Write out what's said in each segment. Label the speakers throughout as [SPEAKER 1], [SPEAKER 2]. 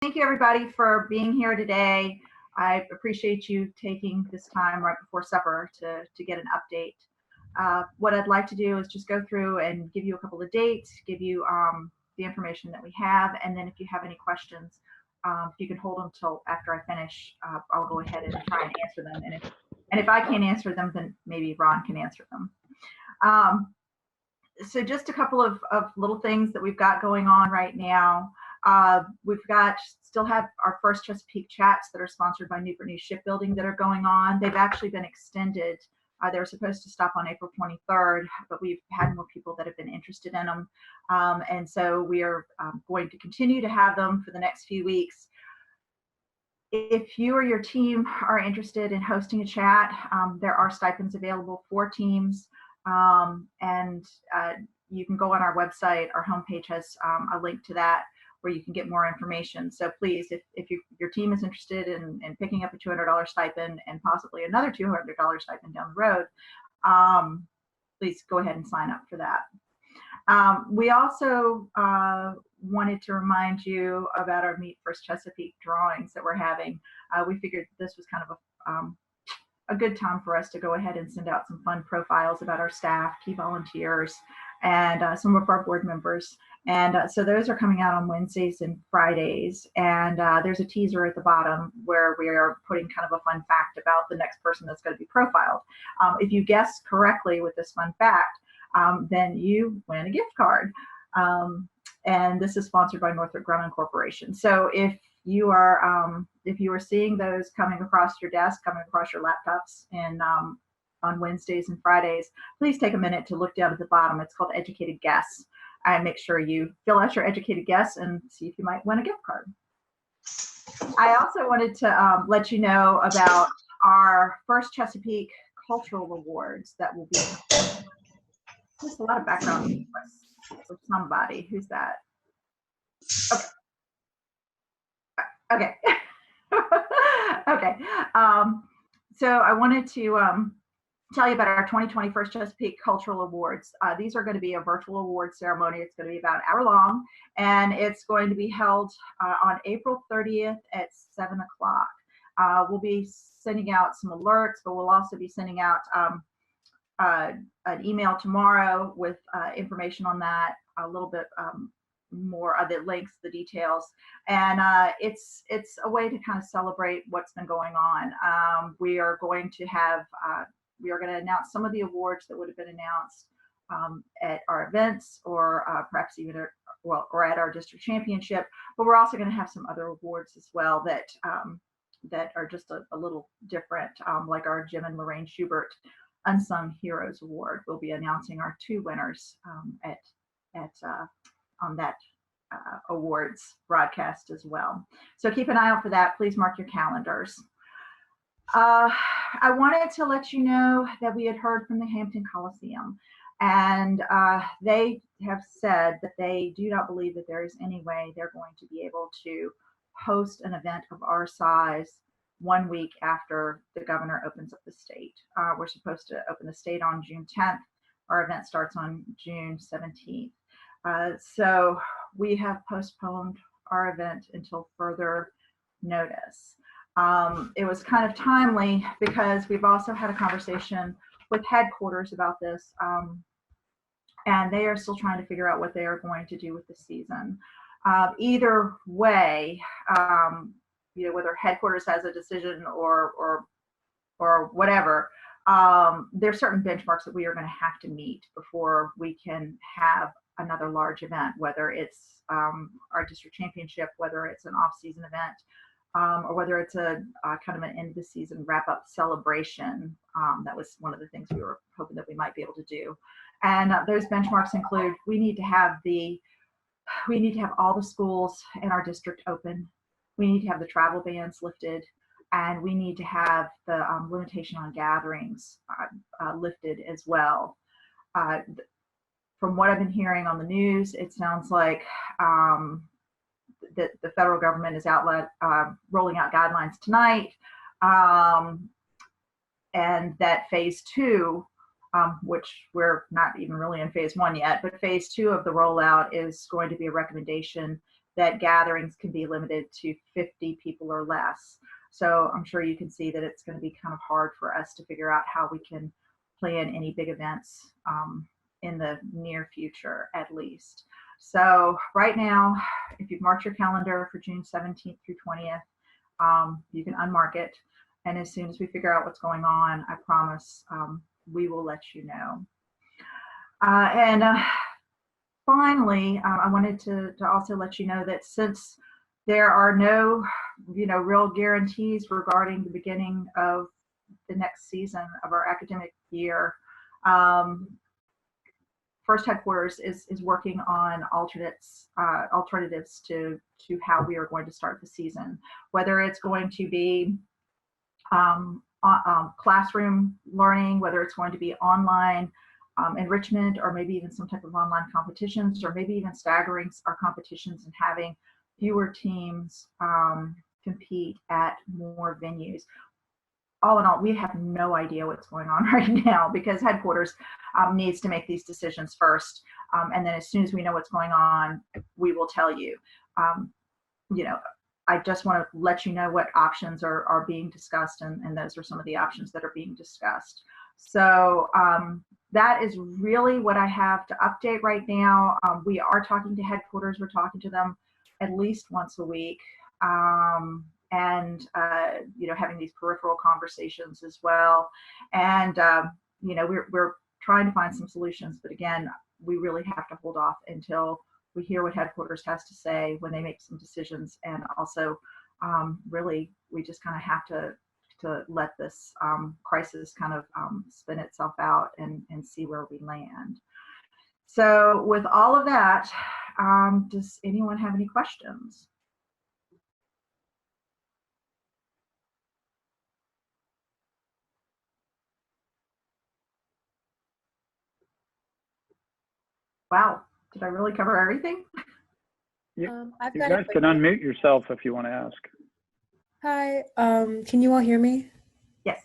[SPEAKER 1] Thank you, everybody, for being here today. I appreciate you taking this time right before supper to get an update. What I'd like to do is just go through and give you a couple of dates, give you the information that we have, and then if you have any questions, you can hold them till after I finish. I'll go ahead and try and answer them. And if I can't answer them, then maybe Ron can answer them. So just a couple of little things that we've got going on right now. We've still have our first Chesapeake chats that are sponsored by Newport News Shipbuilding that are going on. They've actually been extended. They were supposed to stop on April 23rd, but we've had more people that have been interested in them. And so we are going to continue to have them for the next few weeks. If you or your team are interested in hosting a chat, there are stipends available for teams. And you can go on our website. Our homepage has a link to that where you can get more information. So please, if your team is interested in picking up a $200 stipend and possibly another $200 stipend down the road, please go ahead and sign up for that. We also wanted to remind you about our Meet First Chesapeake drawings that we're having. We figured this was kind of a good time for us to go ahead and send out some fun profiles about our staff, key volunteers, and some of our board members. And so those are coming out on Wednesdays and Fridays. And there's a teaser at the bottom where we are putting kind of a fun fact about the next person that's going to be profiled. If you guess correctly with this fun fact, then you win a gift card. And this is sponsored by Northrop Grumman Corporation. So if you are seeing those coming across your desk, coming across your laptops on Wednesdays and Fridays, please take a minute to look down at the bottom. It's called Educated Guess. And make sure you fill out your educated guess and see if you might win a gift card. I also wanted to let you know about our first Chesapeake Cultural Awards that will be. There's a lot of background noise for somebody. Who's that? Okay. Okay. So I wanted to tell you about our 2020 First Chesapeake Cultural Awards. These are going to be a virtual award ceremony. It's going to be about an hour long, and it's going to be held on April 30th at 7 o'clock. We'll be sending out some alerts, but we'll also be sending out an email tomorrow with information on that, a little bit more of the links, the details, and it's a way to kind of celebrate what's been going on. We are going to announce some of the awards that would have been announced at our events, or perhaps even at our district championship. But we're also going to have some other awards as well that are just a little different, like our Jim and Lorraine Schubert Unsung Heroes Award. We'll be announcing our two winners on that awards broadcast as well. So keep an eye out for that. Please mark your calendars. I wanted to let you know that we had heard from the Hampton Coliseum, and they have said that they do not believe that there is any way they're going to be able to host an event of our size 1 week after the governor opens up the state. We're supposed to open the state on June 10th. Our event starts on June 17th. So we have postponed our event until further notice. It was kind of timely because we've also had a conversation with headquarters about this, and they are still trying to figure out what they are going to do with the season. Either way, whether headquarters has a decision or whatever, there's certain benchmarks that we are going to have to meet before we can have another large event, whether it's our district championship, whether it's an off-season event, or whether it's a kind of an end of the season wrap-up celebration. That was one of the things we were hoping that we might be able to do. And those benchmarks include we need to have all the schools in our district open. We need to have the travel bans lifted, and we need to have the limitation on gatherings lifted as well. From what I've been hearing on the news, it sounds like that the federal government is rolling out guidelines tonight, and that phase 2, which we're not even really in phase 1 yet, but phase 2 of the rollout is going to be a recommendation that gatherings can be limited to 50 people or less. So I'm sure you can see that it's going to be kind of hard for us to figure out how we can plan any big events in the near future, at least. So right now, if you've marked your calendar for June 17th through 20th, you can unmark it. And as soon as we figure out what's going on, I promise we will let you know. And finally, I wanted to also let you know that since there are no, real guarantees regarding the beginning of the next season of our academic year, First Headquarters is working on alternatives to how we are going to start the season, whether it's going to be classroom learning, whether it's going to be online enrichment, or maybe even some type of online competitions, or maybe even staggering our competitions and having fewer teams compete at more venues. All in all, we have no idea what's going on right now, because headquarters needs to make these decisions first. And then as soon as we know what's going on, we will tell you. I just want to let you know what options are being discussed, and those are some of the options that are being discussed. So that is really what I have to update right now. We are talking to headquarters. We're talking to them at least once a week. And having these peripheral conversations as well. And we're trying to find some solutions, but again, we really have to hold off until we hear what headquarters has to say when they make some decisions. And also, really, we just kind of have to let this crisis kind of spin itself out and see where we land. So with all of that, does anyone have any questions? Wow, did I really cover everything?
[SPEAKER 2] You guys can unmute yourself if you want to ask.
[SPEAKER 3] Hi, can you all hear me?
[SPEAKER 1] Yes.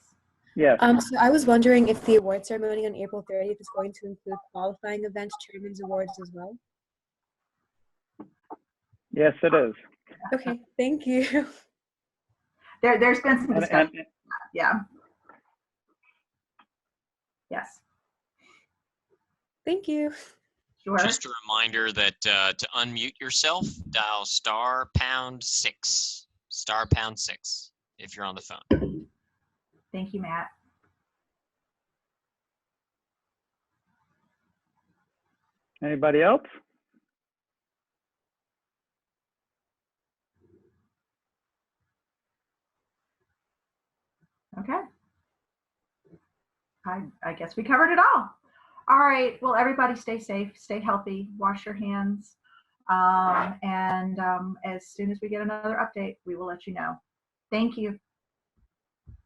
[SPEAKER 2] Yes.
[SPEAKER 3] So I was wondering if the award ceremony on April 30th is going to include qualifying events, Chairman's Awards as well?
[SPEAKER 2] Yes, it is.
[SPEAKER 3] Okay, thank you.
[SPEAKER 1] There's been some discussion. Yeah. Yes.
[SPEAKER 3] Thank you.
[SPEAKER 1] Sure.
[SPEAKER 4] Just a reminder that to unmute yourself, dial *6, *6 if you're on the phone.
[SPEAKER 1] Thank you, Matt.
[SPEAKER 2] Anybody else?
[SPEAKER 1] Okay. I guess we covered it all. All right. Well, everybody stay safe, stay healthy, wash your hands. And as soon as we get another update, we will let you know. Thank you.